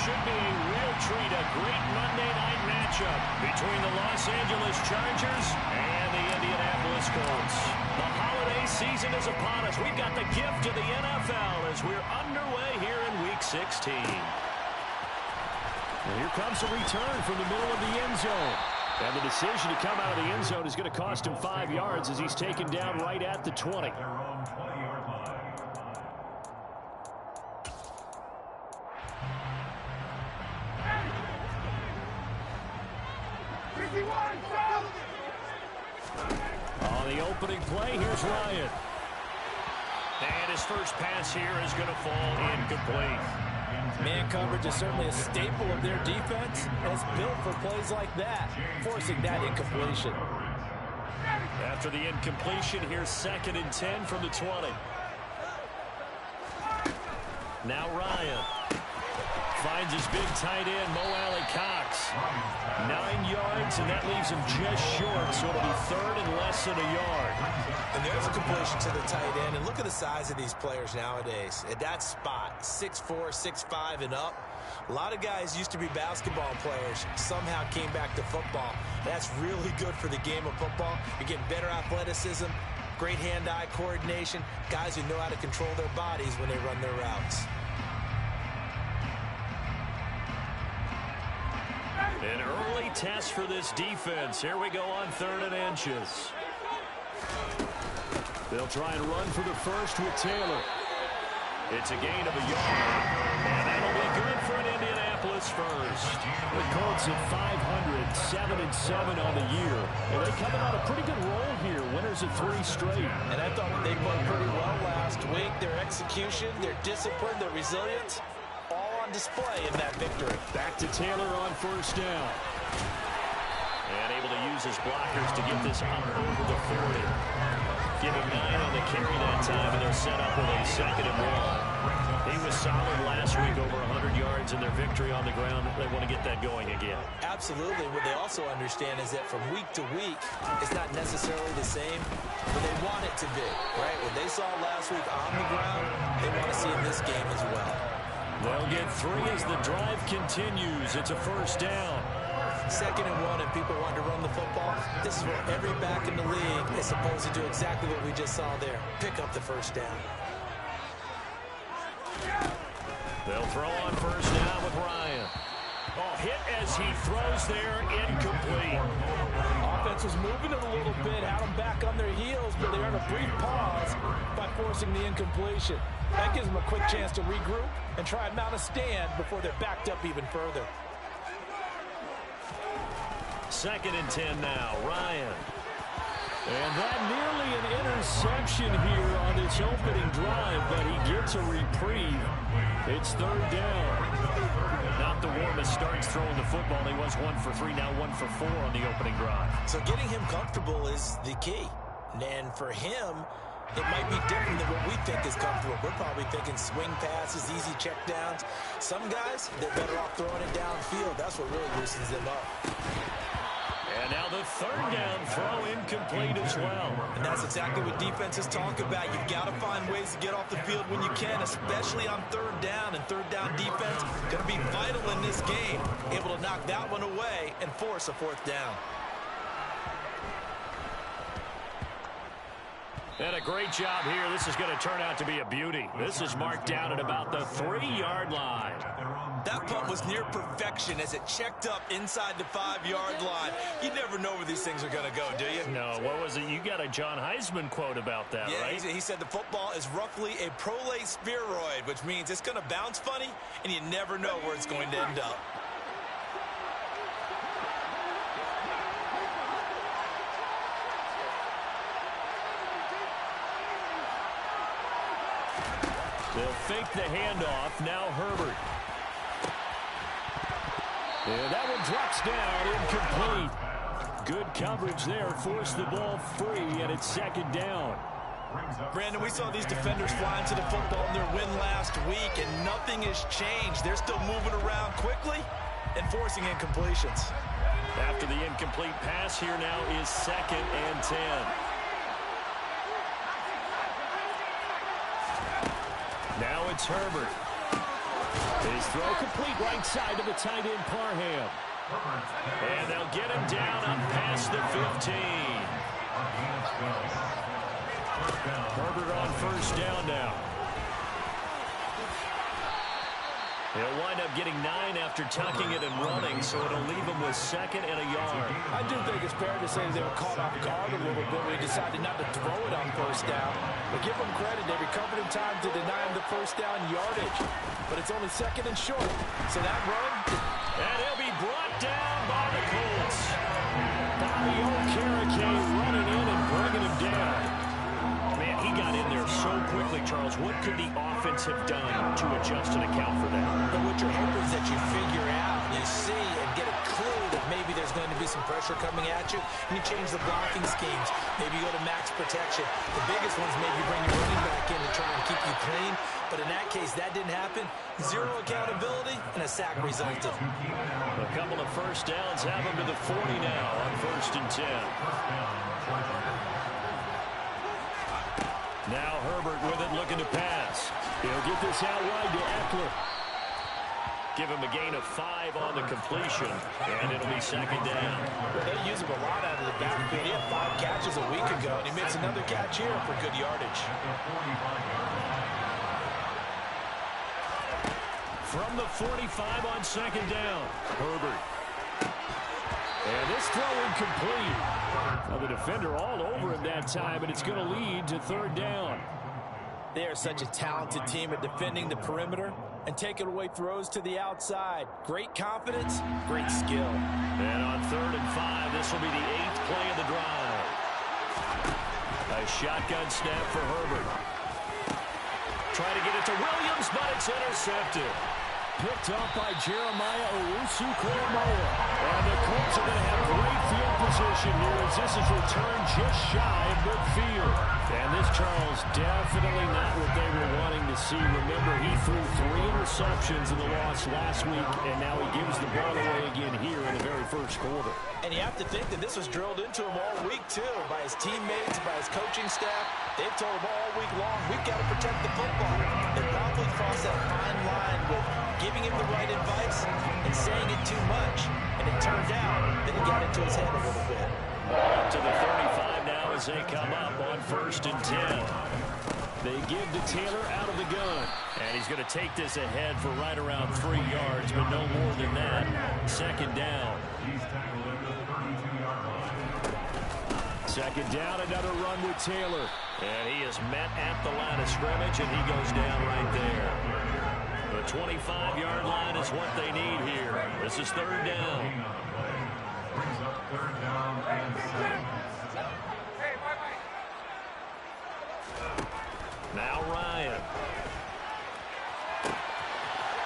should be a real treat, a great Monday night matchup between the Los Angeles Chargers and the Indianapolis Colts. The holiday season is upon us. We've got the gift of the NFL as we're underway here in Week 16. And here comes a return from the middle of the end zone. And the decision to come out of the end zone is going to cost him 5 yards as he's taken down right at the 20. On the opening play, here's Ryan. And his first pass here is going to fall incomplete. Man coverage is certainly a staple of their defense, and it's built for plays like that, forcing that incompletion. After the incompletion, here's 2nd and 10 from the 20. Now Ryan finds his big tight end, Mo Alley-Cox. 9 yards, and that leaves him just short, so it'll be 3rd and less than a yard. And there's a completion to the tight end. And look at the size of these players nowadays. At that spot, 6'4", 6'5", and up. A lot of guys used to be basketball players, somehow came back to football. That's really good for the game of football. You're getting better athleticism, great hand-eye coordination, guys who know how to control their bodies when they run their routes. An early test for this defense. Here we go on 3rd and inches. They'll try and run for the first with Taylor. It's a gain of a yard. And that'll be good for an Indianapolis first. The Colts at 500, 7-7 on the year. And they're coming on a pretty good roll here. Winners of 3 straight. And I thought they played pretty well last week. Their execution, their discipline, their resilience, all on display in that victory. Back to Taylor on 1st down. And able to use his blockers to get this out over the 40. Give him 9 on the carry that time, and they're set up with a 2nd and 1. He was solid last week, over 100 yards in their victory on the ground. They want to get that going again. Absolutely. What they also understand is that from week to week, it's not necessarily the same, but they want it to be, right? What they saw last week on the ground, they want to see in this game as well. They'll get 3 as the drive continues. It's a 1st down. 2nd and 1, and people want to run the football. This is where every back in the league is supposed to do exactly what we just saw there. Pick up the 1st down. They'll throw on 1st down with Ryan. Oh, hit as he throws there, incomplete. Offense was moving it a little bit, had them back on their heels, but they earned a brief pause by forcing the incompletion. That gives them a quick chance to regroup and try and mount a stand before they're backed up even further. 2nd and 10 now, Ryan. And that nearly an interception here on its opening drive, but he gets a reprieve. It's 3rd down. Not the warmest starts throwing the football. He was 1 for 3, now 1 for 4 on the opening drive. So getting him comfortable is the key. And for him, it might be different than what we think is comfortable. We're probably thinking swing passes, easy checkdowns. Some guys, they're better off throwing it downfield. That's what really loosens them up. And now the 3rd down throw incomplete as well. And that's exactly what defenses talk about. You've got to find ways to get off the field when you can, especially on 3rd down. And 3rd down defense going to be vital in this game. Able to knock that one away and force a 4th down. And a great job here. This is going to turn out to be a beauty. This is marked down at about the 3-yard line. That punt was near perfection as it checked up inside the 5-yard line. You never know where these things are going to go, do you? No, what was it? You got a John Heisman quote about that, right? He said the football is roughly a prolate spheroid, which means it's going to bounce funny, and you never know where it's going to end up. They'll fake the handoff. Now Herbert. And that one drops down, incomplete. Good coverage there, forced the ball free, and it's 2nd down. Brandon, we saw these defenders flying to the football in their win last week, and nothing has changed. They're still moving around quickly and forcing incompletions. After the incomplete pass, here now is 2nd and 10. Now it's Herbert. His throw complete right side to the tight end, Parham. And they'll get him down up past the 15. Herbert on first down now. He'll wind up getting 9 after tucking it and running, so it'll leave him with 2nd and a yard. I do think it's fair to say they were caught off guard a little bit when he decided not to throw it on first down. But give them credit, they recovered in time to deny him the first down yardage. But it's only 2nd and short, so that run... And he'll be brought down by the Colts. Bobby Okereke running in and bringing him down. Man, he got in there so quickly, Charles. What could the offense have done to adjust and account for that? But what you're hoping is that you figure out, you see, and get a clue that maybe there's going to be some pressure coming at you. You change the blocking schemes. Maybe you go to max protection. The biggest one's maybe bring your running back in to try and keep you clean. But in that case, that didn't happen. 0 accountability, and a sack resulted. A couple of first downs have him to the 40 now on 1st and 10. Now Herbert with it, looking to pass. He'll get this out wide to Eckler. Give him a gain of 5 on the completion, and it'll be 2nd down. Well, they use him a lot out of the backfield. He had 5 catches a week ago, and he makes another catch here for good yardage. From the 45 on 2nd down, Herbert. And this throw incomplete. Now the defender all over him that time, and it's going to lead to 3rd down. They are such a talented team at defending the perimeter and taking away throws to the outside. Great confidence, great skill. And on 3rd and 5, this will be the 8th play of the drive. A shotgun snap for Herbert. Trying to get it to Williams, but it's intercepted. Picked up by Jeremiah Owusu-Koramoah. And the Colts are going to have great field position here as this is returned just shy of midfield. And this, Charles, definitely not what they were wanting to see. Remember, he threw 3 interceptions in the loss last week, and now he gives the ball away again here in the very first quarter. And you have to think that this was drilled into him all week, too, by his teammates, by his coaching staff. They've told him all week long, we've got to protect the football. They probably crossed that fine line with giving him the right advice and saying it too much. And it turned out that he got into his head a little bit. Up to the 35 now as they come up on 1st and 10. They give to Taylor out of the gun. And he's going to take this ahead for right around 3 yards, but no more than that. 2nd down. 2nd down, another run with Taylor. And he is met at the line of scrimmage, and he goes down right there. The 25-yard line is what they need here. This is 3rd down. Now Ryan.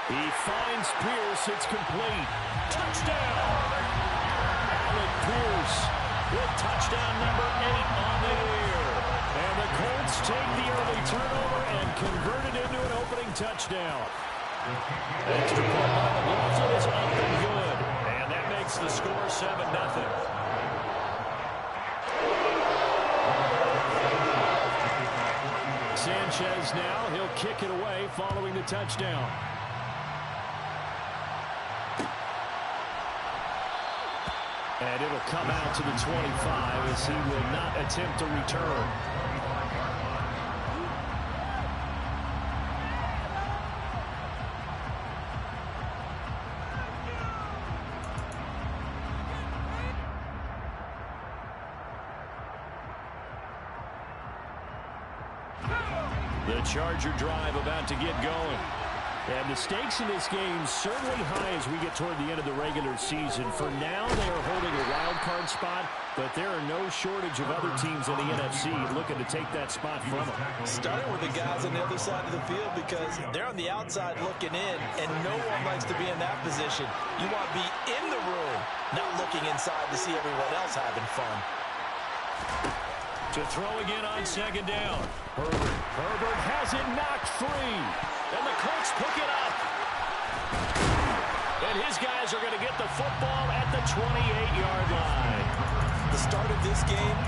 He finds Pierce. It's complete. Touchdown! Alec Pierce with touchdown number 8 on the year. And the Colts take the early turnover and convert it into an opening touchdown. Extra point by the Dolphins is up and good. And that makes the score 7-0. Sanchez now, he'll kick it away following the touchdown. And it'll come out to the 25 as he will not attempt to return. The Charger drive about to get going. And the stakes in this game certainly high as we get toward the end of the regular season. For now, they are holding a wild card spot, but there are no shortage of other teams in the NFC looking to take that spot from them. Starting with the guys on the other side of the field because they're on the outside looking in, and no one likes to be in that position. You want to be in the room, not looking inside to see everyone else having fun. To throw again on 2nd down. Herbert has it knocked free. And the Colts pick it up. And his guys are going to get the football at the 28-yard line. The start of this game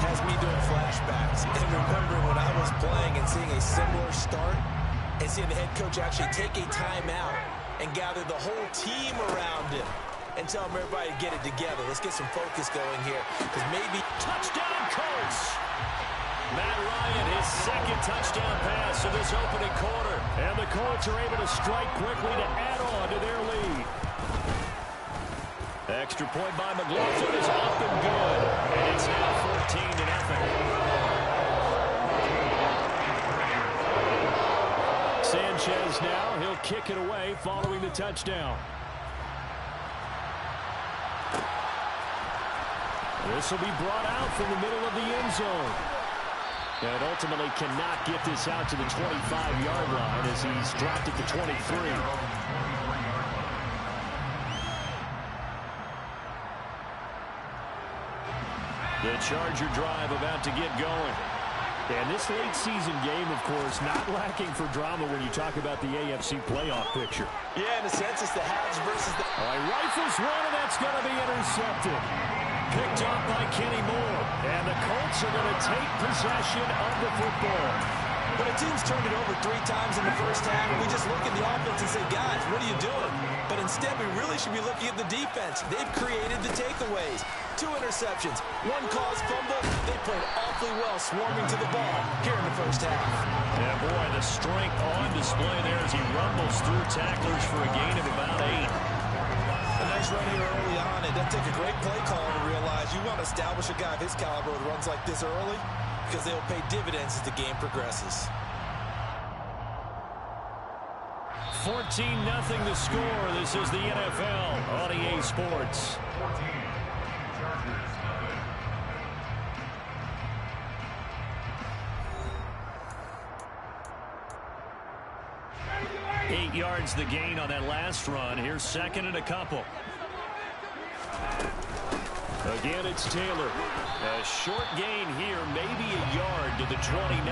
has me doing flashbacks. And remembering when I was playing and seeing a similar start and seeing the head coach actually take a timeout and gather the whole team around him and tell him everybody to get it together. Let's get some focus going here, because maybe... Touchdown, Colts! Matt Ryan, his second touchdown pass of this opening quarter. And the Colts are able to strike quickly to add on to their lead. Extra point by McLaughlin is up and good. And it's now 14-0. Sanchez now, he'll kick it away following the touchdown. This will be brought out from the middle of the end zone. And ultimately cannot get this out to the 25-yard line as he's dropped at the 23. The Charger drive about to get going. And this late season game, of course, not lacking for drama when you talk about the AFC playoff picture. Yeah, in a sense, it's the haves versus the... All right, rifles one, and that's going to be intercepted. Picked up by Kenny Moore. And the Colts are going to take possession of the football. When a team's turned it over 3 times in the first half, we just look at the offense and say, guys, what are you doing? But instead, we really should be looking at the defense. They've created the takeaways. 2 interceptions, 1 caused fumble. They played awfully well swarming to the ball here in the first half. Yeah, boy, the strength on display there as he rumbles through tacklers for a gain of about 8. A nice run here early on. It doesn't take a great play call to realize you want to establish a guy of his caliber who runs like this early, because they'll pay dividends as the game progresses. 14-0 the score. This is the NFL on EA Sports. Eight yards the gain on that last run. Here's second and a couple. Again, it's Taylor. A short gain here, maybe a yard to the 29.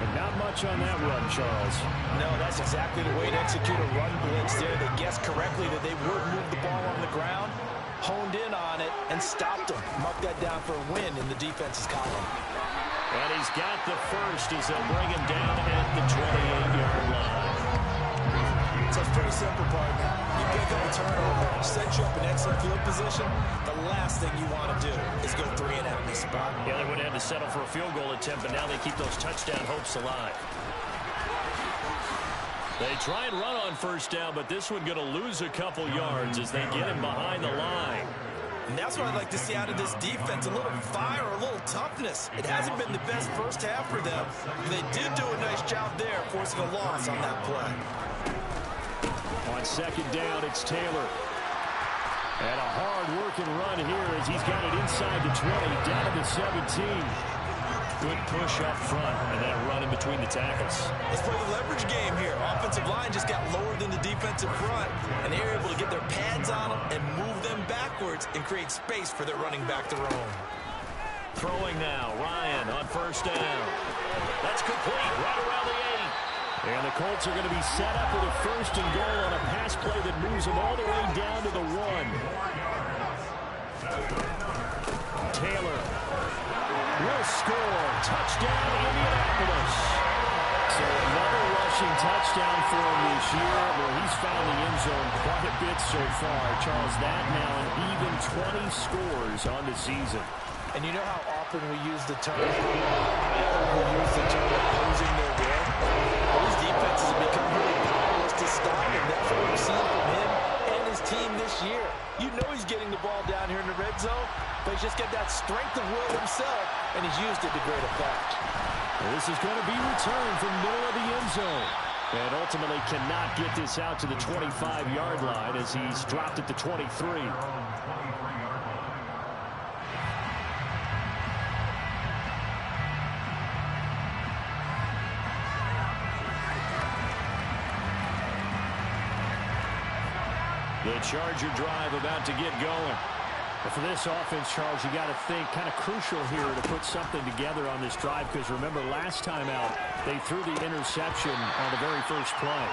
And not much on that run, Charles. No, that's exactly the way to execute a run blitz there. They guessed correctly that they would move the ball on the ground, honed in on it, and stopped them. Mark that down for a win in the defense's column. And he's got the first as they'll bring him down at the 28-yard line. So it's pretty simple, partner. You pick up a turnover, set you up in excellent field position. The last thing you want to do is go 3 and out in this spot. Yeah, they would have had to settle for a field goal attempt, but now they keep those touchdown hopes alive. They try and run on first down, but this one going to lose a couple yards as they get him behind the line. And that's what I'd like to see out of this defense, a little fire, a little toughness. It hasn't been the best first half for them, but they did do a nice job there, forcing a loss on that play. On second down, it's Taylor. And a hard-working run here as he's got it inside the 20, down to the 17. Good push up front, and that run in between the tackles. Let's play the leverage game here. Offensive line just got lower than the defensive front, and they were able to get their pads on them and move them backwards and create space for their running back to roam. Throwing now, Ryan on first down. That's complete, right around the 8. And the Colts are going to be set up with a first and goal on a pass play that moves them all the way down to the 1. Taylor will score. Touchdown, Indianapolis. So another rushing touchdown for him this year. Well, he's found the end zone quite a bit so far. Charles, that now an even 20 scores on the season. And you know how often we use the term, opposing their will? These defenses have become really powerless to stop him. That's what we've seen from him and his team this year. You know he's getting the ball down here in the red zone, but he's just got that strength of will himself, and he's used it to great effect. This is going to be returned from the middle of the end zone. And ultimately cannot get this out to the 25-yard line as he's dropped at the 23. The Charger drive about to get going. But for this offense, Charles, you got to think kind of crucial here to put something together on this drive, because remember last time out they threw the interception on the very first play.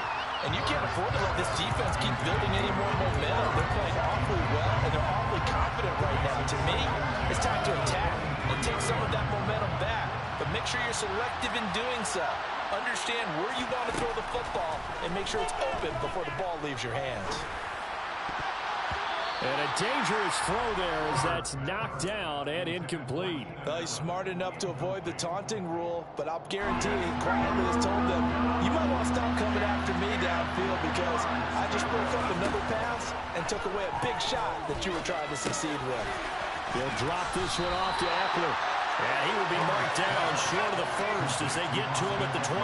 And you can't afford to let this defense keep building any more momentum. They're playing awfully well, and they're awfully confident right now. To me, it's time to attack and take some of that momentum back. But make sure you're selective in doing so. Understand where you want to throw the football and make sure it's open before the ball leaves your hands. And a dangerous throw there as that's knocked down and incomplete. Well, he's smart enough to avoid the taunting rule, but I'll guarantee he quietly has told them, you might want to stop coming after me downfield because I just broke up another pass and took away a big shot that you were trying to succeed with. He'll drop this one off to Eckler. Yeah, he will be marked down short of the first as they get to him at the 29.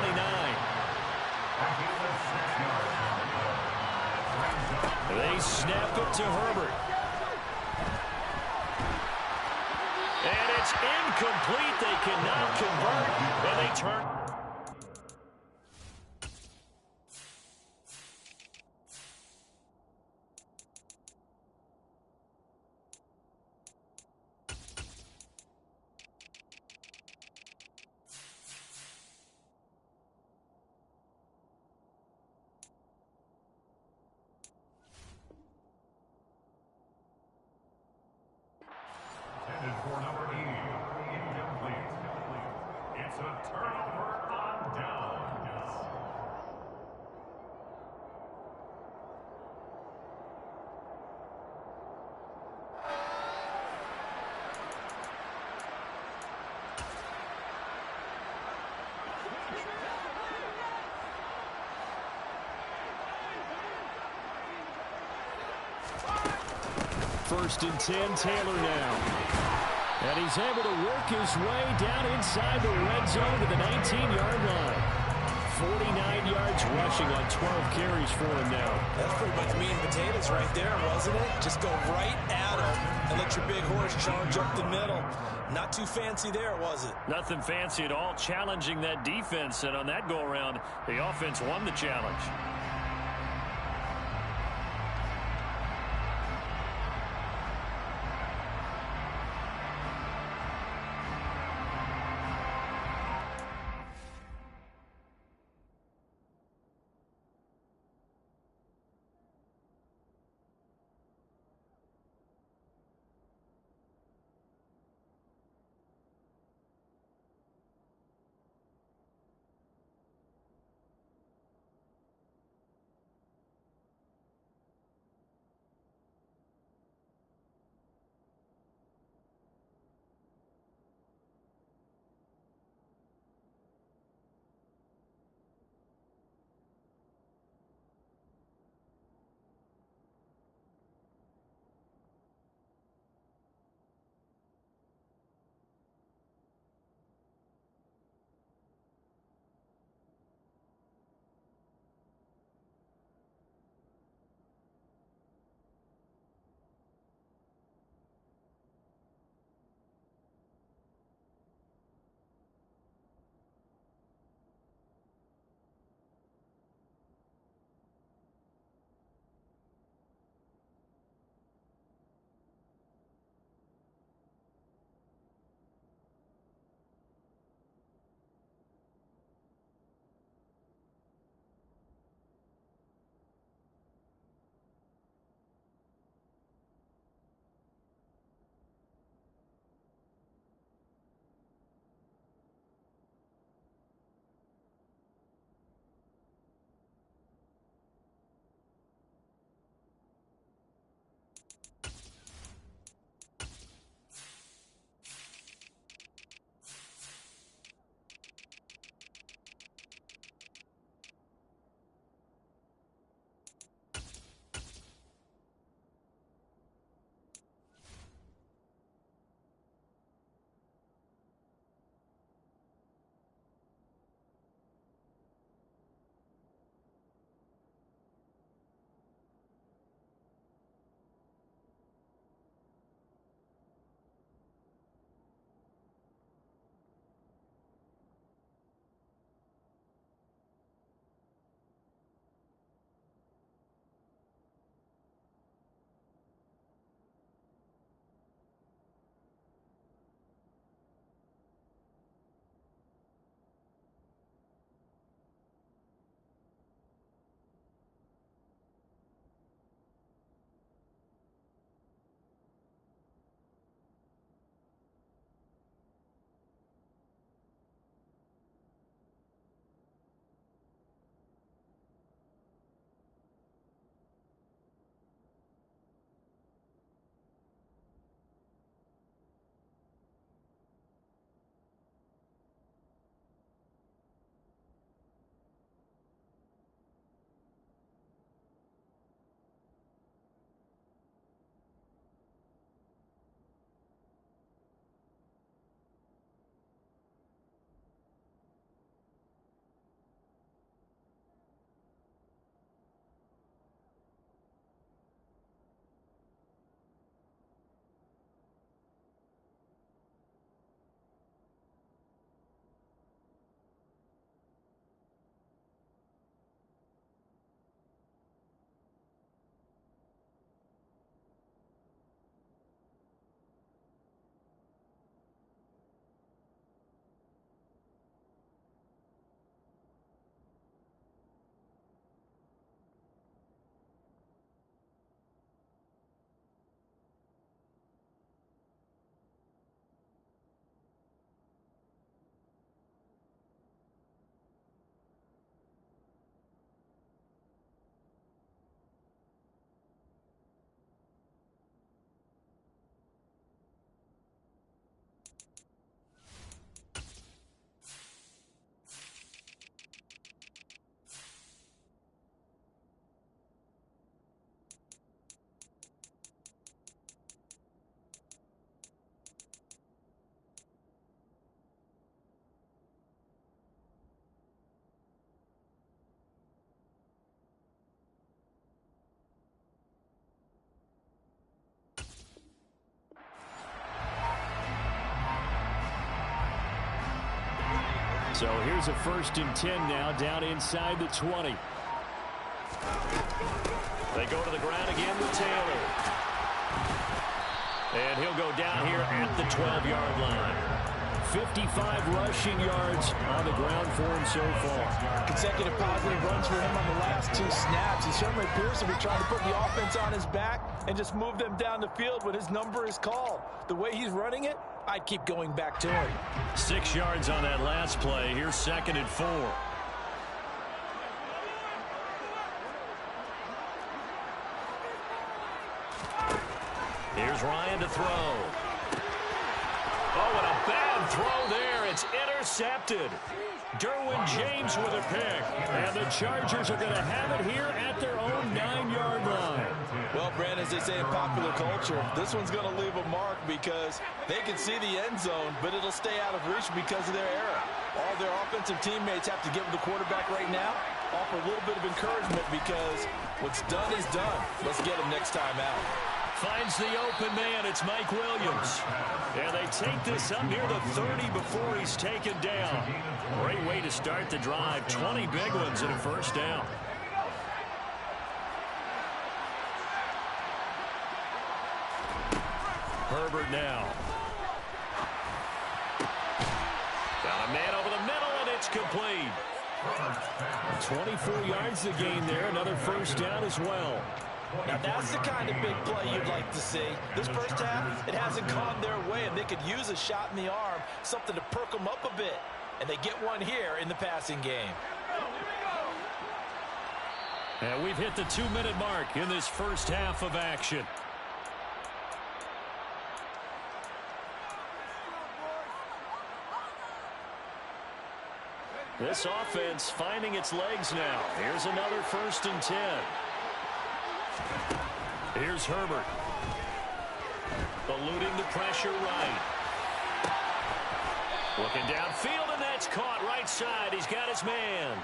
They snap it to Herbert. And it's incomplete. They cannot convert, and they turn. For number 80, incomplete. It's a turnover on downs. First and 10, Taylor now. And he's able to work his way down inside the red zone to the 19-yard line. 49 yards rushing on 12 carries for him now. That's pretty much meat and potatoes right there, wasn't it? Just go right at him and let your big horse charge up the middle. Not too fancy there, was it? Nothing fancy at all, challenging that defense. And on that go-around, the offense won the challenge. So here's a 1st and 10 now, down inside the 20. They go to the ground again with Taylor. And he'll go down here at the 12-yard line. 55 rushing yards on the ground for him so far. Consecutive positive runs for him on the last 2 snaps. He certainly appears to be trying to put the offense on his back and just move them down the field when his number is called. The way he's running it, I'd keep going back to him. 6 yards on that last play. Here's 2nd and 4. Here's Ryan to throw. Oh, and a bad throw there. It's intercepted. Derwin James with a pick. And the Chargers are going to have it here at their own 9-yard line. Well, Brandon, as they say in popular culture, this one's going to leave a mark because they can see the end zone, but it'll stay out of reach because of their error. All their offensive teammates have to give the quarterback right now, offer a little bit of encouragement because what's done is done. Let's get him next time out. Finds the open man. It's Mike Williams. And they take this up near the 30 before he's taken down. Great way to start the drive. 20 big ones and a 1st down. Herbert now. Got a man over the middle, and it's complete. 24 yards to gain there. Another 1st down as well. Now, that's the kind of big play you'd like to see. This first half, it hasn't gone their way, and they could use a shot in the arm, something to perk them up a bit. And they get one here in the passing game. And we've hit the 2-minute mark in this first half of action. This offense finding its legs now. Here's another 1st and 10. Here's Herbert. Eluding the pressure right. Looking downfield, and that's caught right side. He's got his man.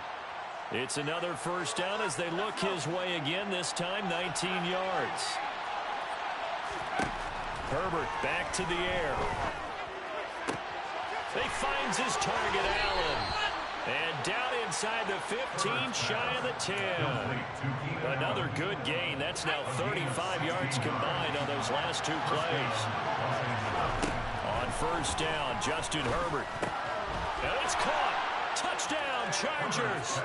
It's another 1st down as they look his way again, this time 19 yards. Herbert back to the air. He finds his target, Allen. And down inside the 15, shy of the 10. Another good gain. That's now 35 yards combined on those last 2 plays. On 1st down, Justin Herbert. And it's caught. Touchdown, Chargers.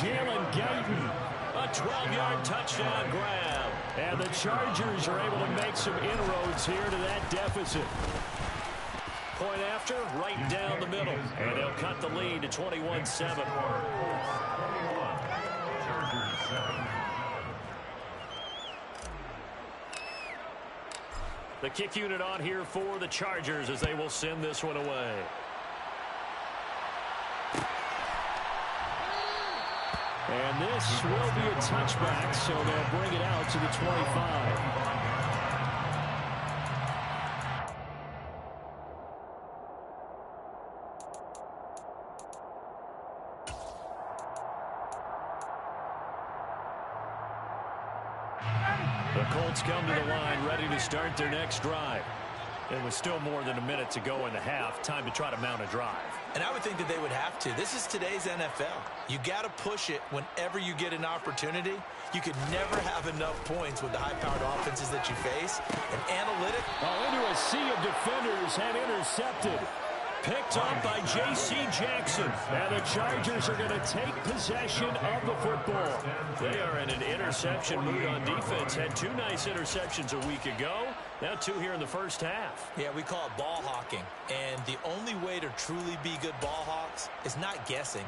Jalen Guyton, a 12-yard touchdown grab. And the Chargers are able to make some inroads here to that deficit. Point after, right down the middle. And they'll cut the lead to 21-7. The kick unit on here for the Chargers as they will send this one away. And this will be a touchback, so they'll bring it out to the 25. The Colts come to the line ready to start their next drive. It was still more than a minute to go in the half. Time to try to mount a drive. And I would think that they would have to. This is today's NFL. You got to push it whenever you get an opportunity. You could never have enough points with the high-powered offenses that you face. And analytic. Oh, into a sea of defenders and intercepted. Picked up by J.C. Jackson. And the Chargers are going to take possession of the football. They are in an interception mood on defense. Had 2 nice interceptions a week ago. Now 2 here in the first half. Yeah, we call it ball hawking. And the only way to truly be good ball hawks is not guessing.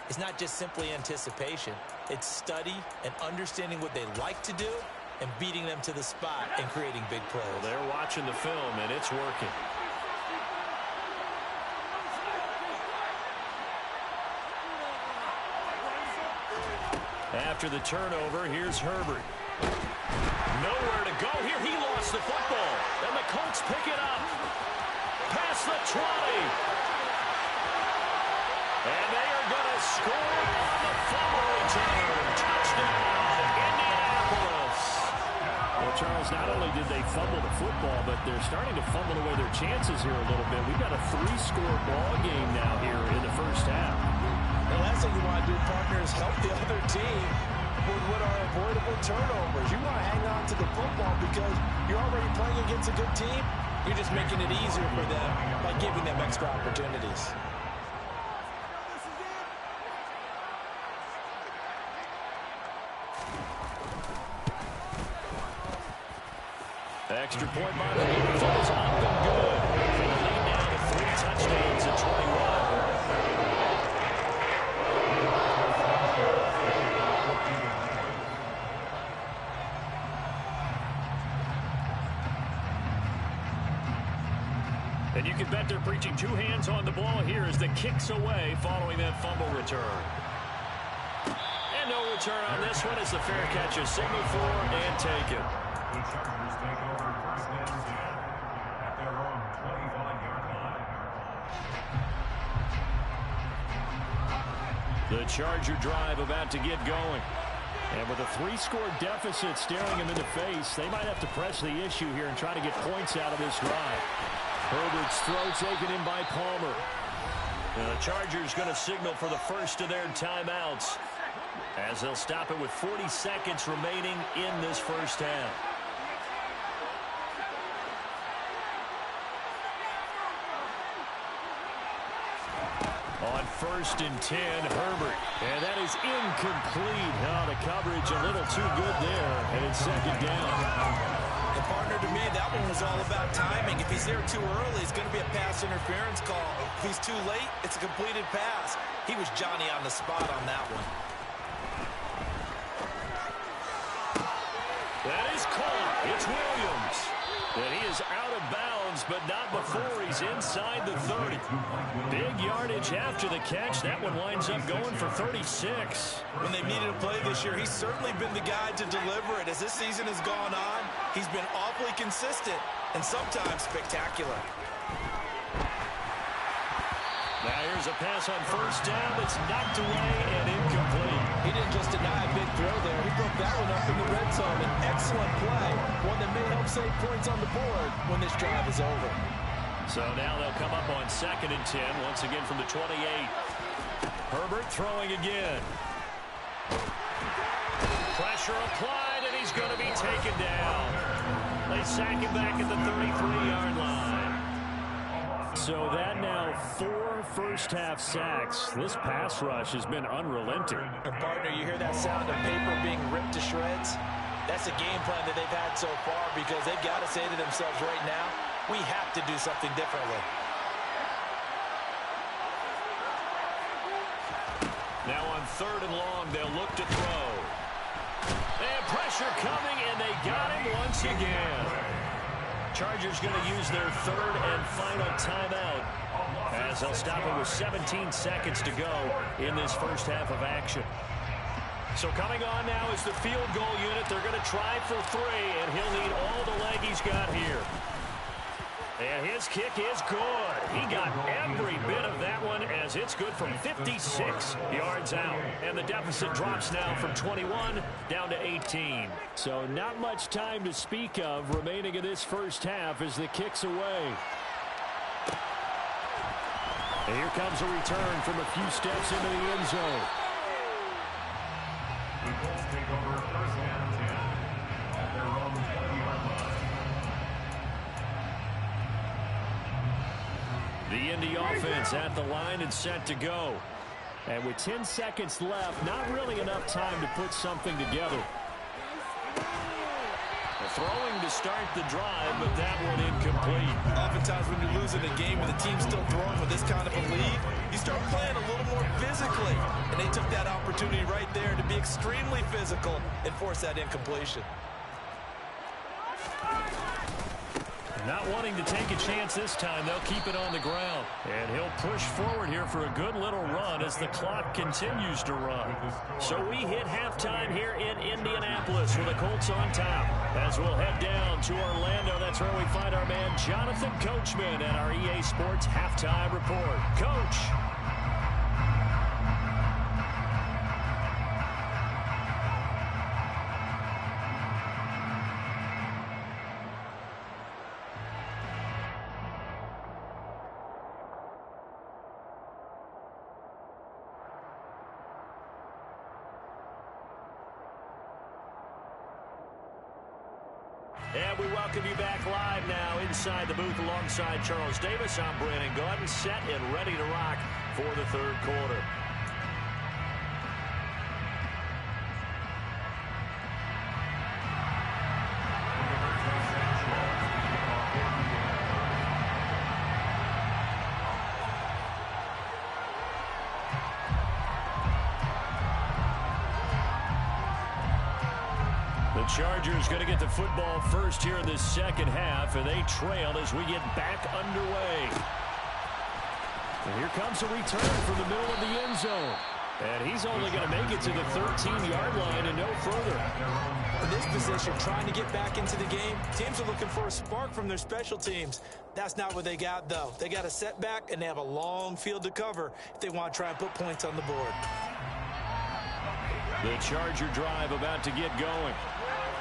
It's not just simply anticipation. It's study and understanding what they like to do and beating them to the spot and creating big plays. Well, they're watching the film, and it's working. After the turnover, here's Herbert. Nowhere to go here. He lost the football. And the Colts pick it up. Past the 20. And they are going to score on the fumble return. Touchdown, Indianapolis. Well, Charles, not only did they fumble the football, but they're starting to fumble away their chances here a little bit. We've got a 3-score ball game now here in the first half. The last thing you want to do, partner, is help the other team with what are avoidable turnovers. You want to hang on to the football because you're already playing against a good team. You're just making it easier for them by giving them extra opportunities. Extra point by the Eagles. It's up and good. And the lead now to 3 touchdowns at 21. And you can bet they're preaching 2 hands on the ball here as the kick's away following that fumble return. And no return on this one as the fair catch is signaled for and taken. The Chargers take over first and 10 at their own 25-yard line. The Charger drive about to get going. And with a 3-score deficit staring them in the face, they might have to press the issue here and try to get points out of this drive. Herbert's throw taken in by Palmer. The Chargers going to signal for the first of their timeouts as they'll stop it with 40 seconds remaining in this first half. On first and 10, Herbert. And that is incomplete. Oh, the coverage a little too good there, and it's second down. And partner, to me, that one was all about timing. If he's there too early, it's going to be a pass interference call. If he's too late, it's a completed pass. He was Johnny on the spot on that one. That is caught. It's Williams. And he is out of bounds, but not before he's inside the 30. Big yardage after the catch. That one winds up going for 36. When they've needed a play this year, he's certainly been the guy to deliver it. As this season has gone on, he's been awfully consistent and sometimes spectacular. Now here's a pass on first down that's knocked away and incomplete. He didn't just deny a big throw there. He broke that one up in the red zone. An excellent play. One that may help save points on the board when this drive is over. So now they'll come up on second and 10, once again from the 28. Herbert throwing again. Pressure applied, and he's going to be taken down. They sack him back at the 33-yard line. So that now 4 first-half sacks. This pass rush has been unrelenting. And partner, you hear that sound of paper being ripped to shreds? That's a game plan that they've had so far because they've got to say to themselves right now, we have to do something differently. Now on third and long, they'll look to throw. And pressure coming, and they got him once again. Chargers going to use their third and final timeout as they'll stop it with 17 seconds to go in this first half of action. So coming on now is the field goal unit. They're going to try for 3, and he'll need all the leg he's got here. And his kick is good. He got every bit of that one as it's good from 56 yards out. And the deficit drops now from 21 down to 18. So not much time to speak of remaining in this first half as the kick's away. And here comes a return from a few steps into the end zone. The Colts take over first and 10 at their own 20-yard line. The Indy offense at the line and set to go. And with 10 seconds left, not really enough time to put something together. Throwing to start the drive, but that one incomplete. Oftentimes when you're losing a game and the team's still throwing with this kind of a lead, you start playing a little more physically. And they took that opportunity right there to be extremely physical and force that incompletion. Not wanting to take a chance this time, they'll keep it on the ground. And he'll push forward here for a good little run as the clock continues to run. So we hit halftime here in Indianapolis with the Colts on top. As we'll head down to Orlando, that's where we find our man Jonathan Coachman at our EA Sports Halftime Report. Coach. And we welcome you back live now inside the booth alongside Charles Davis. I'm Brandon Gaudin, set and ready to rock for the third quarter. The Chargers going to get the football first here in this second half, and they trail as we get back underway. And here comes a return from the middle of the end zone. And he's only going to make it to the 13-yard line and no further. In this position, trying to get back into the game, teams are looking for a spark from their special teams. That's not what they got, though. They got a setback, and they have a long field to cover if they want to try and put points on the board. The Charger drive about to get going.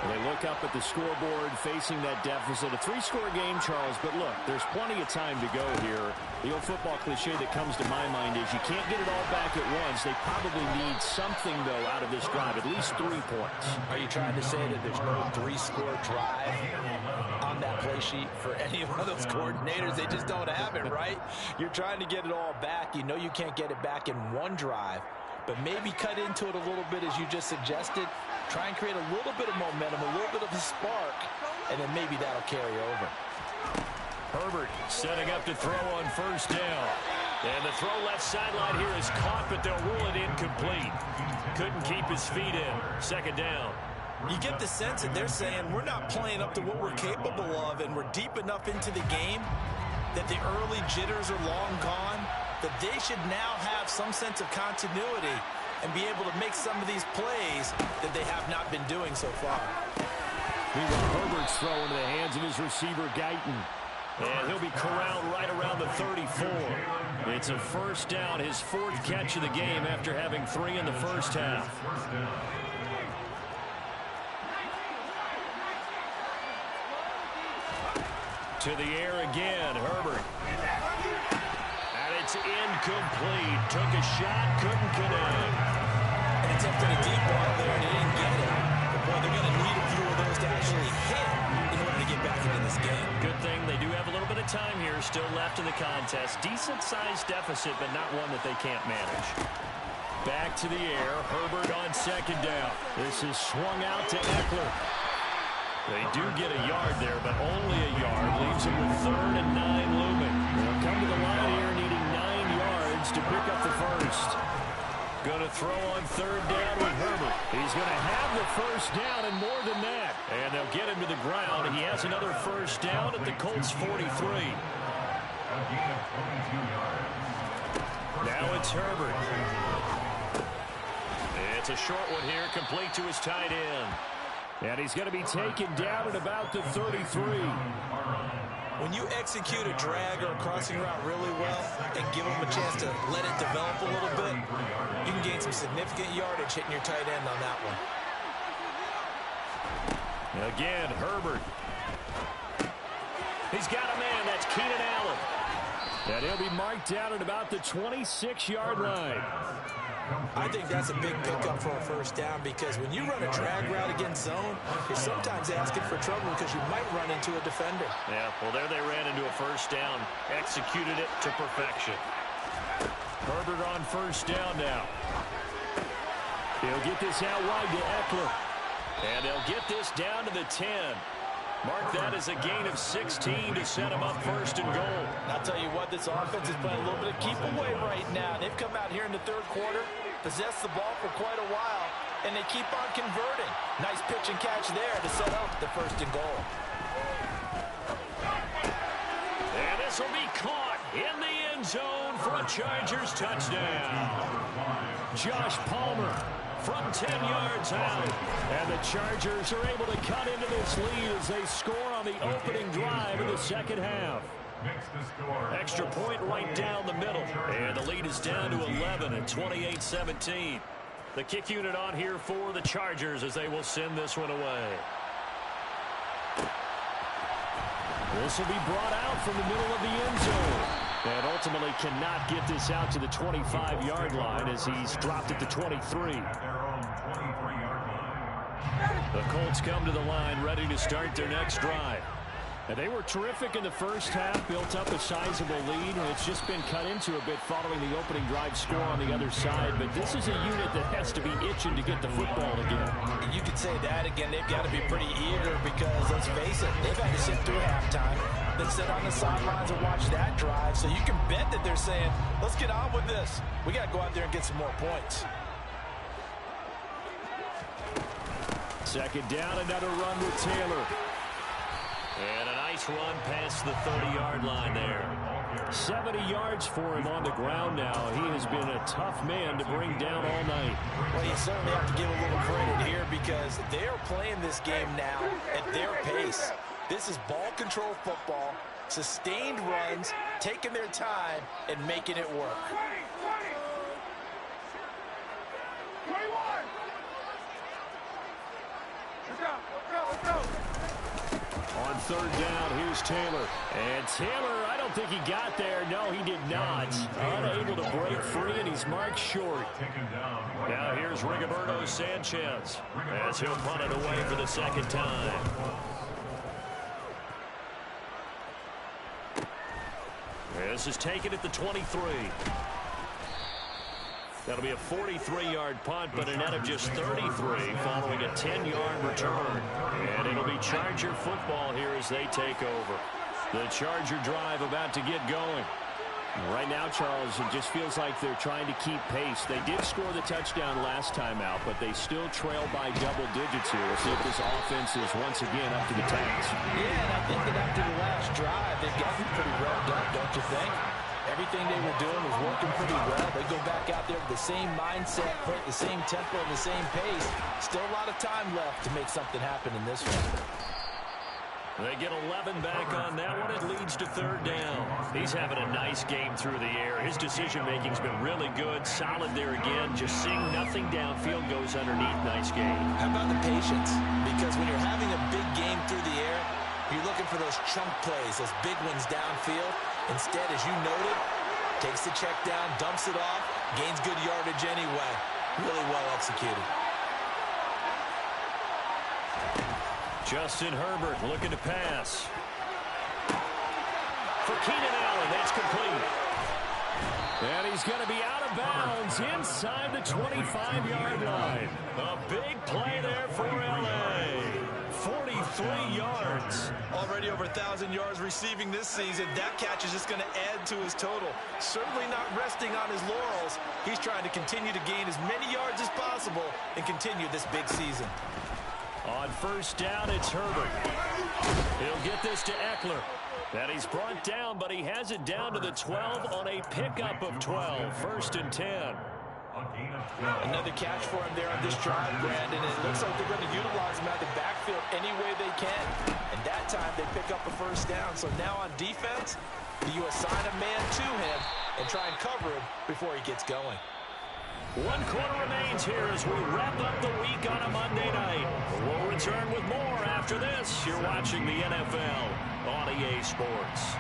They look up at the scoreboard facing that deficit. A three-score game, Charles, but look, there's plenty of time to go here. The old football cliche that comes to my mind is you can't get it all back at once. They probably need something, though, out of this drive, at least 3 points. Are you trying to say that there's no three-score drive on that play sheet for any one of those coordinators? They just don't have it, right? You're trying to get it all back. You know you can't get it back in one drive, but maybe cut into it a little bit as you just suggested. Try and create a little bit of momentum, a little bit of a spark, and then maybe that'll carry over. Herbert setting up to throw on first down. And the throw left sideline here is caught, but they'll rule it incomplete. Couldn't keep his feet in. Second down. You get the sense that they're saying we're not playing up to what we're capable of, and we're deep enough into the game that the early jitters are long gone, that they should now have some sense of continuity and be able to make some of these plays that they have not been doing so far. Meanwhile, Herbert's throw into the hands of his receiver, Guyton. And he'll be corralled right around the 34. It's a first down, his fourth catch of the game after having 3 in the first half. To the air again, Herbert. And it's incomplete. Took a shot, couldn't connect. And attempted a deep ball there, and he didn't get it. But, boy, they're going to need a few of those to actually hit in order to get back into this game. Good thing they do have a little bit of time here still left in the contest. Decent-sized deficit, but not one that they can't manage. Back to the air. Herbert on second down. This is swung out to Eckler. They do get a yard there, but only a yard. Leaves them with 3rd and 9 looming. They'll come to the line here needing 9 yards to pick up the first. Going to throw on 3rd down with Herbert. He's going to have the first down and more than that. And they'll get him to the ground. He has another first down at the Colts 43. Now it's Herbert. It's a short one here, complete to his tight end. And he's going to be taken down at about the 33. When you execute a drag or a crossing route really well and give them a chance to let it develop a little bit, you can gain some significant yardage hitting your tight end on that one. Again, Herbert. He's got a man. That's Keenan Allen. And he'll be marked down at about the 26-yard line. I think that's a big pickup for a first down, because when you run a drag route against zone, you're sometimes asking for trouble because you might run into a defender. Yeah, well, there they ran into a first down. Executed it to perfection. Herbert on first down now. He'll get this out wide to Eckler. And they'll get this down to the 10. Mark that as a gain of 16 to set him up 1st and goal. I'll tell you what, this offense is playing a little bit of keep away right now. They've come out here in the 3rd quarter, possessed the ball for quite a while, and they keep on converting. Nice pitch and catch there to set up the 1st and goal. And this will be caught in the end zone for a Chargers touchdown. Josh Palmer from 10 yards out. And the Chargers are able to cut into this lead as they score on the opening drive of the second half. Extra point right down the middle. And the lead is down to 11 at 28-17. The kick unit on here for the Chargers as they will send this one away. This will be brought out from the middle of the end zone. And ultimately cannot get this out to the 25-yard line as he's dropped at the 23. At their own 23-yard line. The Colts come to the line ready to start their next drive. And they were terrific in the first half, built up a sizable lead, and it's just been cut into a bit following the opening drive score on the other side. But this is a unit that has to be itching to get the football again. You could say that again. They've got to be pretty eager because, let's face it, they've had to sit through halftime, then sit on the sidelines and watch that drive. So you can bet that they're saying, let's get on with this. We got to go out there and get some more points. Second down, another run with Taylor. And a nice run past the 30-yard line there. 70 yards for him on the ground now. He has been a tough man to bring down all night. Well, you certainly have to give a little credit here because they are playing this game now at their pace. This is ball control football, sustained runs, taking their time, and making it work. Let's go. On third down, here's Taylor. And Taylor, I don't think he got there. No, he did not. Unable to break free, and he's marked short. Now here's Rigoberto Sanchez as he'll punt it away for the second time. This is taken at the 23. That'll be a 43-yard punt, but a net of just 33 following a 10-yard return. And it'll be Charger football here as they take over. The Charger drive about to get going. Right now, Charles, it just feels like they're trying to keep pace. They did score the touchdown last time out, but they still trail by double digits here. We'll see if this offense is once again up to the task. Yeah, and I think that after the last drive, they've gotten pretty revved up, don't you think? Everything they were doing was working pretty well. They go back out there with the same mindset, play at the same tempo, and the same pace. Still a lot of time left to make something happen in this one. They get 11 back on that one. It leads to third down. He's having a nice game through the air. His decision-making's been really good. Solid there again. Just seeing nothing downfield goes underneath. Nice game. How about the patience? Because when you're having a big game through the air, you're looking for those chunk plays, those big ones downfield. Instead, as you noted, takes the check down, dumps it off, gains good yardage anyway. Really well executed. Justin Herbert looking to pass. For Keenan Allen, that's complete. And he's going to be out of bounds inside the 25-yard line. A big play there for L.A. 43 yards. Already over 1,000 yards receiving this season. That catch is just going to add to his total. Certainly not resting on his laurels. He's trying to continue to gain as many yards as possible and continue this big season. On first down, it's Herbert. He'll get this to Eckler. And he's brought down, but he has it down to the 12 on a pickup of 12. First and 10. Another catch for him there on this drive, Brandon. It looks like they're going to utilize him out of the backfield any way they can. And that time they pick up a first down. So now on defense, you assign a man to him and try and cover him before he gets going. 1 quarter remains here as we wrap up the week on a Monday night. We'll return with more after this. You're watching the NFL on EA Sports.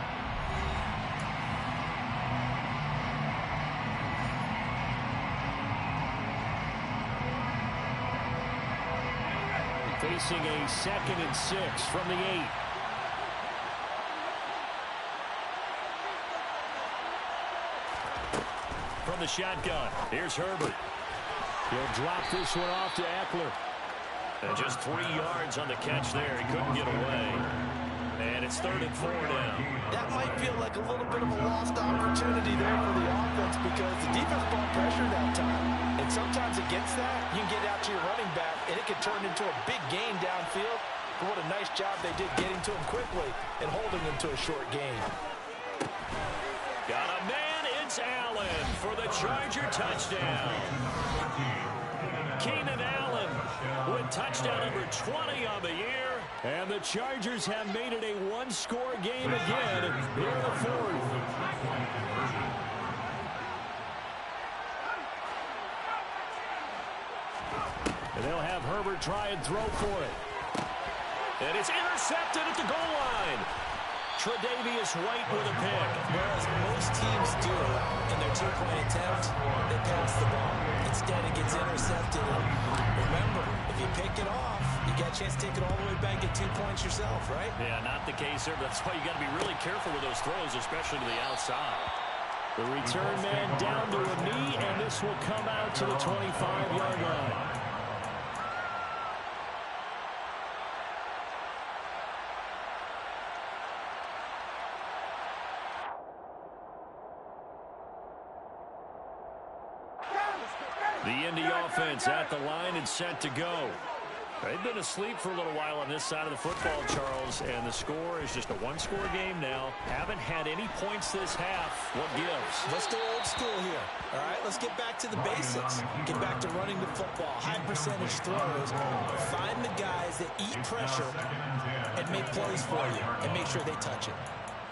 Facing a 2nd and 6 from the 8. From the shotgun, here's Herbert. He'll drop this one off to Eckler. And just 3 yards on the catch there. He couldn't get away. And it's 3rd and 4 now. That might feel like a little bit of a lost opportunity there for the offense because the defense brought pressure that time. And sometimes against that, you can get out to your running back, and it can turn into a big gain downfield. But what a nice job they did getting to him quickly and holding him to a short gain. Got a man, it's Allen for the Charger touchdown. Keenan Allen with touchdown number 20 on the year. And the Chargers have made it a one-score game again here in the 4th. And they'll have Herbert try and throw for it. And it's intercepted at the goal line. Tre'Davious White with a pick. Whereas most teams do in their two-point attempt, they pass the ball. Instead, it gets intercepted. And remember, if you pick it off, you get a chance to take it all the way back, get 2 points yourself, right? Yeah, not the case there, but that's why you got to be really careful with those throws, especially to the outside. The return man down to a knee, and this will come out to the 25-yard line. The Indy offense at the line and set to go. They've been asleep for a little while on this side of the football, Charles, and the score is just a one-score game now. Haven't had any points this half. What gives? Let's go old school here. All right, let's get back to the basics. Get back to running the football, high percentage throws. Find the guys that eat pressure and make plays for you and make sure they touch it.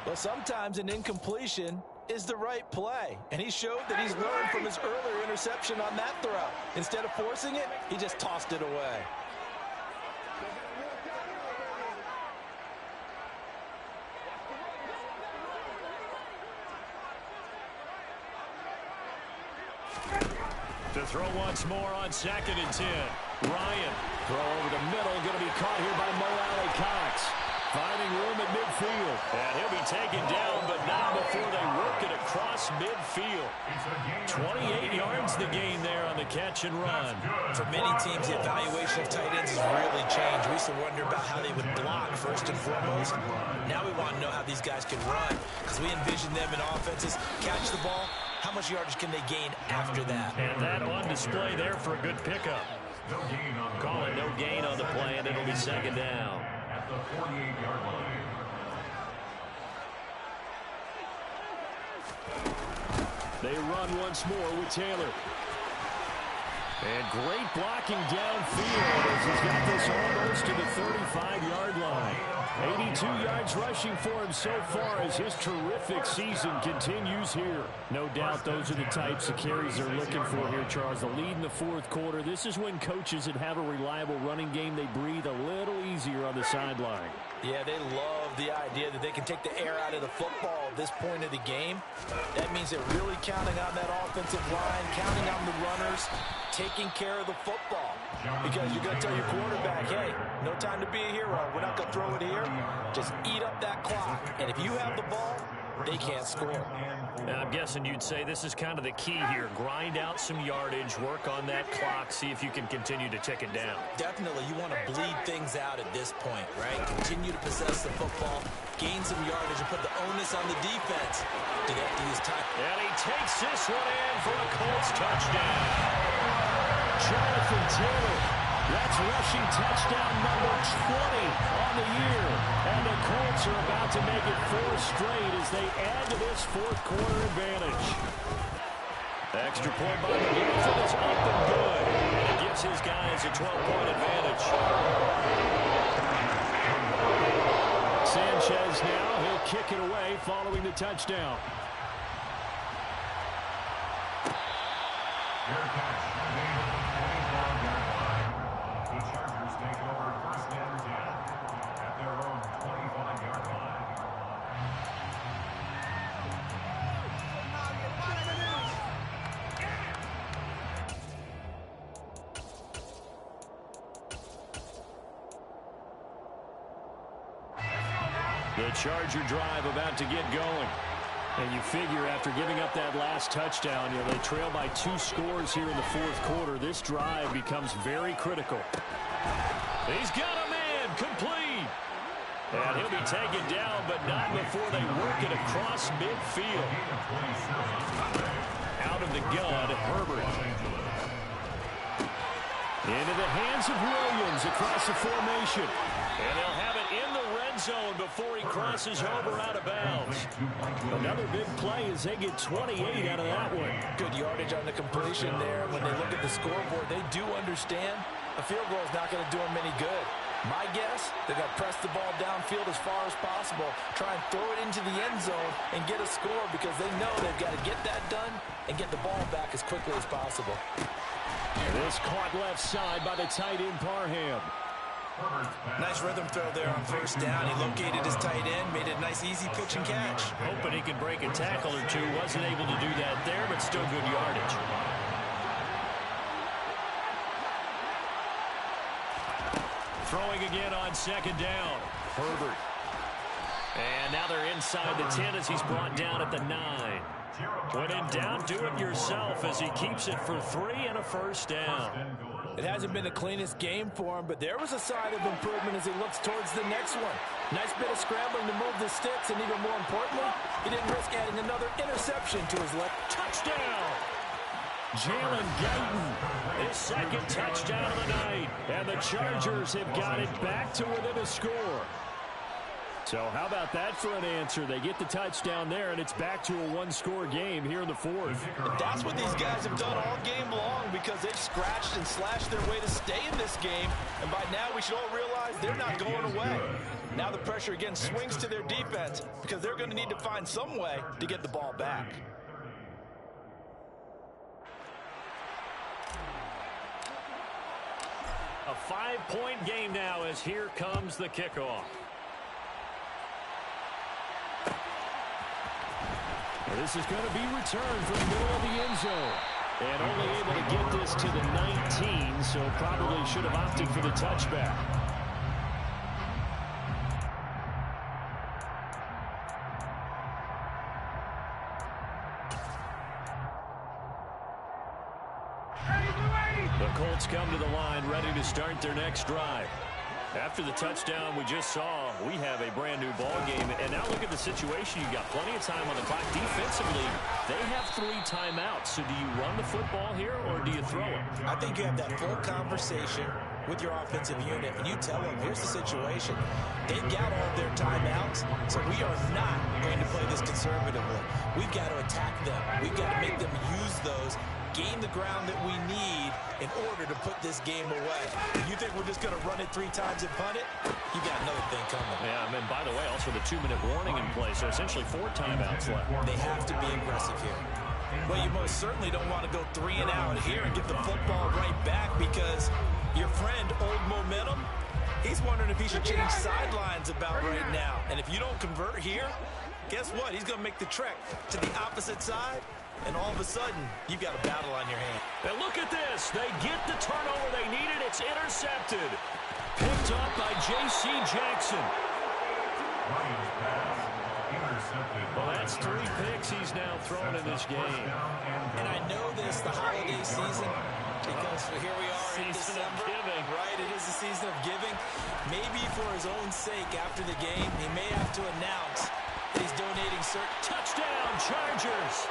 Well, sometimes an incompletion is the right play, and he showed that he's learned from his earlier interception on that throw. Instead of forcing it, he just tossed it away. To throw once more on 2nd and 10. Ryan, throw over the middle, going to be caught here by Mo Alley-Cox. Finding room at midfield. And he'll be taken down, but not before they work it across midfield. 28 yards the gain there on the catch and run. For many teams, the evaluation of tight ends has really changed. We used to wonder about how they would block first and foremost. Now we want to know how these guys can run, because we envision them in offenses catch the ball. How much yardage can they gain after that? And that on display there for a good pickup. Call it no gain on the play, and it'll be 2nd down. At the 48-yard line. They run once more with Taylor. And great blocking downfield as he's got this almost to the 35-yard line. 82 yards rushing for him so far as his terrific season continues here. No doubt those are the types of carries they're looking for here, Charles. The lead in the fourth quarter. This is when coaches that have a reliable running game, they breathe a little easier on the sideline. Yeah, they love the idea that they can take the air out of the football at this point of the game. That means they're really counting on that offensive line, counting on the runners, taking care of the football. Because you're going to tell your quarterback, hey, no time to be a hero. We're not going to throw it here. Just eat up that clock. And if you have the ball, they can't score. I'm guessing you'd say this is kind of the key here. Grind out some yardage, work on that clock, see if you can continue to tick it down. Definitely, you want to bleed things out at this point, right? Continue to possess the football, gain some yardage, and put the onus on the defense to get these time. And he takes this one in for a Colts touchdown. Jonathan Taylor, that's rushing touchdown number 20 on the year. And the Colts are about to make it 4 straight as they add to this fourth quarter advantage. Extra point by McGinnis is up and good. And it gives his guys a 12-point advantage. Sanchez now, he'll kick it away following the touchdown. Fair catch. The Chargers take over 1st and 10 at their own 25-yard line. The Charger drive about to get going. And you figure after giving up that last touchdown, they trail by 2 scores here in the fourth quarter. This drive becomes very critical. He's got a man complete. And he'll be taken down, but not before they work it across midfield. Out of the gun, Herbert. Into the hands of Williams across the formation. And they'll have it in the red zone before he crosses over out of bounds. Another big play as they get 28 out of that one. Good yardage on the completion there. When they look at the scoreboard, they do understand a field goal is not going to do them any good. My guess, they're going to press the ball downfield as far as possible, try and throw it into the end zone and get a score because they know they've got to get that done and get the ball back as quickly as possible. This caught left side by the tight end Parham. Nice rhythm throw there on 1st down. He located his tight end, made it a nice easy pitch and catch. Hoping he could break a tackle or two. Wasn't able to do that there, but still good yardage. Throwing again on second down. Herbert. And now they're inside the 10 as he's brought down at the 9. When in doubt, do it yourself as he keeps it for 3 and a first down. It hasn't been the cleanest game for him, but there was a sign of improvement as he looks towards the next one. Nice bit of scrambling to move the sticks, and even more importantly, he didn't risk adding another interception to his left. Touchdown! Jalen Guyton, his second touchdown of the night. And the Chargers have got it back to within a score. So how about that for an answer? They get the touchdown there, and it's back to a one-score game here in the fourth. That's what these guys have done all game long because they've scratched and slashed their way to stay in this game. And by now, we should all realize they're not going away. Now the pressure again swings to their defense because they're going to need to find some way to get the ball back. A 5-point game now as here comes the kickoff. This is going to be returned from the middle of the end zone. And only able to get this to the 19, so probably should have opted for the touchback. The Colts come to the line, ready to start their next drive. After the touchdown we just saw, we have a brand new ball game. And now look at the situation. You've got plenty of time on the clock. Defensively, they have 3 timeouts. So do you run the football here or do you throw it? I think you have that full conversation with your offensive unit, and you tell them, here's the situation. They've got all of their timeouts, so we are not going to play this conservatively. We've got to attack them. We've got to make them use those, gain the ground that we need in order to put this game away. You think we're just going to run it 3 times and punt it? You got another thing coming. Yeah, and by the way, also the 2-minute warning in place, so essentially 4 timeouts left. They have to be aggressive here. Well, you most certainly don't want to go 3 and out here and get the football right back because your friend, Old Momentum, he's wondering if he should change sidelines about right now. And if you don't convert here, guess what? He's going to make the trek to the opposite side. And all of a sudden, you've got a battle on your hand. And look at this. They get the turnover they needed. It's intercepted. Picked up by J.C. Jackson. Well, that's 3 picks he's now thrown in this game. And I know this, the holiday season, because here we are in December. Giving. Right, it is the season of giving. Maybe for his own sake after the game, he may have to announce that he's donating certain. Touchdown, Chargers.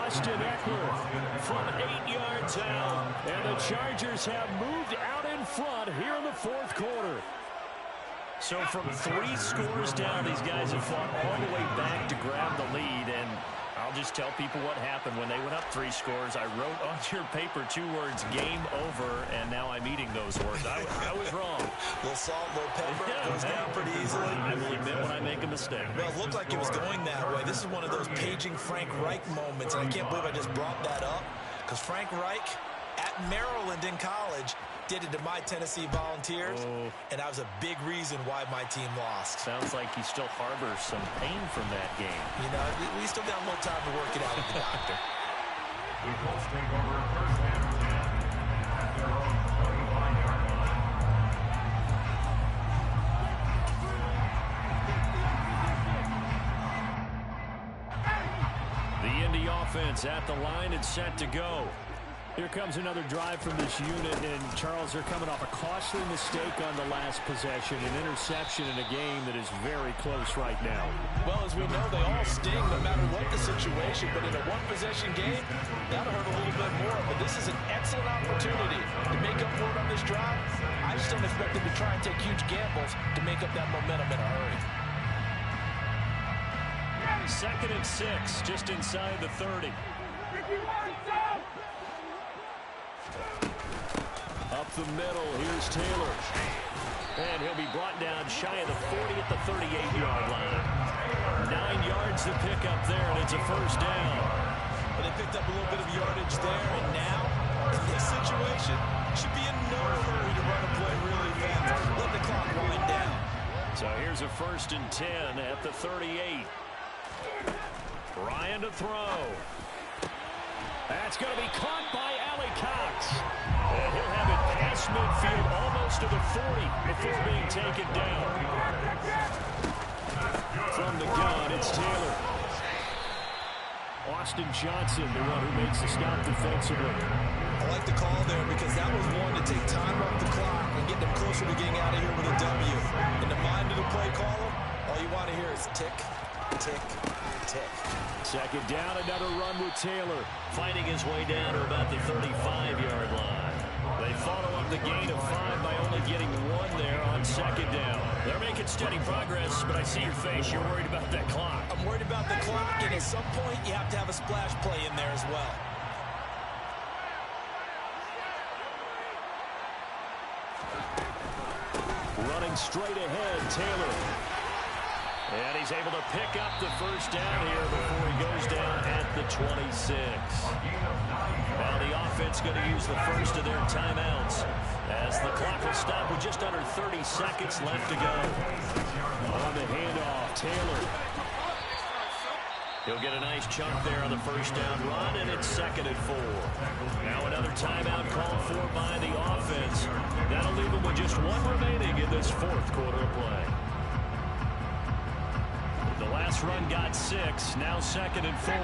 Austin Eckler from 8 yards out. And the Chargers have moved out in front here in the fourth quarter. So from 3 scores down, these guys have fought all the way back to grab the lead. And I'll just tell people what happened when they went up 3 scores. I wrote on your paper 2 words, game over, and now I'm eating those words. I was wrong. A little salt, a little pepper, goes down pretty easily. I will admit when I make a mistake. Well, it looked like it was going that way. This is one of those paging Frank Reich moments, and I can't believe I just brought that up, because Frank Reich at Maryland in college did it to my Tennessee Volunteers, and that was a big reason why my team lost. Sounds like he still harbors some pain from that game. You know, we still got a little time to work it out with the doctor. The Colts take over first and 10 at their own 25-yard line. The Indy offense at the line and set to go. Here comes another drive from this unit, and Charles, they're coming off a costly mistake on the last possession, an interception in a game that is very close right now. Well, as we know, they all sting no matter what the situation, but in a one-possession game, that'll hurt a little bit more. But this is an excellent opportunity to make up for it on this drive. I just don't expect them to try and take huge gambles to make up that momentum in a hurry. 2nd and 6, just inside the 30. Up the middle, here's Taylor. And he'll be brought down shy of the 40 at the 38-yard line. 9 yards to pick up there, and it's a first down. But they picked up a little bit of yardage there, and now, in this situation, should be in no hurry to run a play really fast. Let the clock wind down. So here's a 1st and 10 at the 38. Ryan to throw. That's going to be caught by Allie Cox. And he'll have it past midfield, almost to the 40 before being taken down. From the gun, it's Taylor. Austin Johnson, the one who makes the stop defensively. I like the call there because that was one to take time off the clock and get them closer to getting out of here with a W. In the mind of the play caller, all you want to hear is tick, tick, tick. Second down, another run with Taylor. Fighting his way down to about the 35-yard line. They follow up the gain of 5 by only getting 1 there on second down. They're making steady progress, but I see your face. You're worried about that clock. I'm worried about the clock, and at some point, you have to have a splash play in there as well. Running straight ahead, Taylor. And he's able to pick up the first down here before he goes down at the 26. Now the offense going to use the first of their timeouts as the clock will stop with just under 30 seconds left to go. On the handoff, Taylor. He'll get a nice chunk there on the first down run, and it's 2nd and 4. Now another timeout called for by the offense. That'll leave them with just 1 remaining in this 4th quarter of play. The last run got 6, now 2nd and 4.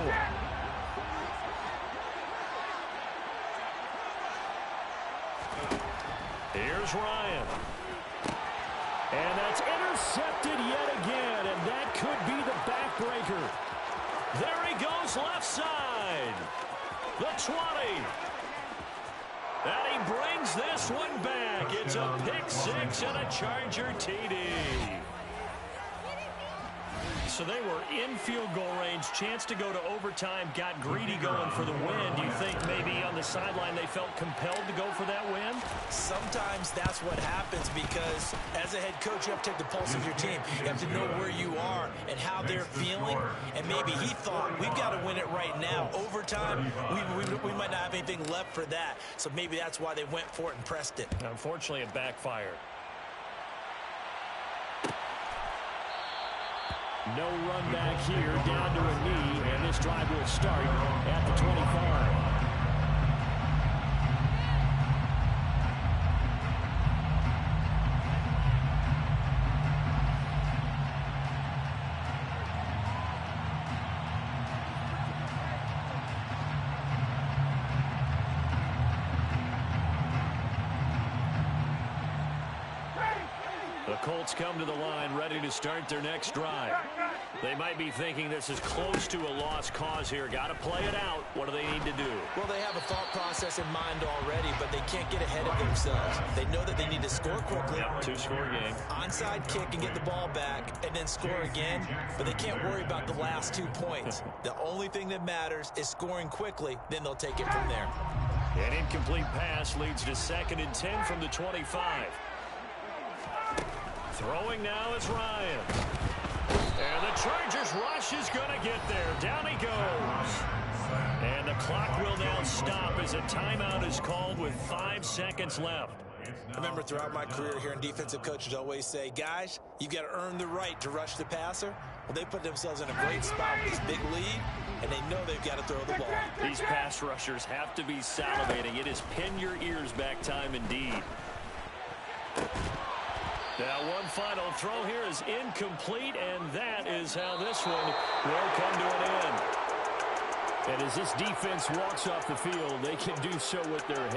Here's Ryan. And that's intercepted yet again, and that could be the backbreaker. There he goes left side. The 20. And he brings this one back. It's a pick 6 and a Charger TD. So they were in field goal range, chance to go to overtime, got greedy going for the win. Do you think maybe on the sideline they felt compelled to go for that win? Sometimes that's what happens because as a head coach, you have to take the pulse of your team. You have to know where you are and how they're feeling. And maybe he thought, we've got to win it right now. Overtime, we might not have anything left for that. So maybe that's why they went for it and pressed it. Unfortunately, it backfired. No run back here, down to a knee, and this drive will start at the 25. The Colts come to the line ready to start their next drive. They might be thinking this is close to a lost cause here. Got to play it out. What do they need to do? Well, they have a thought process in mind already, but they can't get ahead of themselves. They know that they need to score quickly. Yep, 2-score game. Onside kick and get the ball back and then score again, but they can't worry about the last 2 points. The only thing that matters is scoring quickly, then they'll take it from there. An incomplete pass leads to 2nd and 10 from the 25. Throwing now is Ryan. And the Chargers rush is going to get there. Down he goes. And the clock will now stop as a timeout is called with 5 seconds left. I remember throughout my career hearing defensive coaches always say, guys, you've got to earn the right to rush the passer. Well, they put themselves in a great spot with this big lead, and they know they've got to throw the ball. These pass rushers have to be salivating. It is pin your ears back time indeed. Now one final throw here is incomplete, and that is how this one will come to an end. And as this defense walks off the field, they can do so with their heads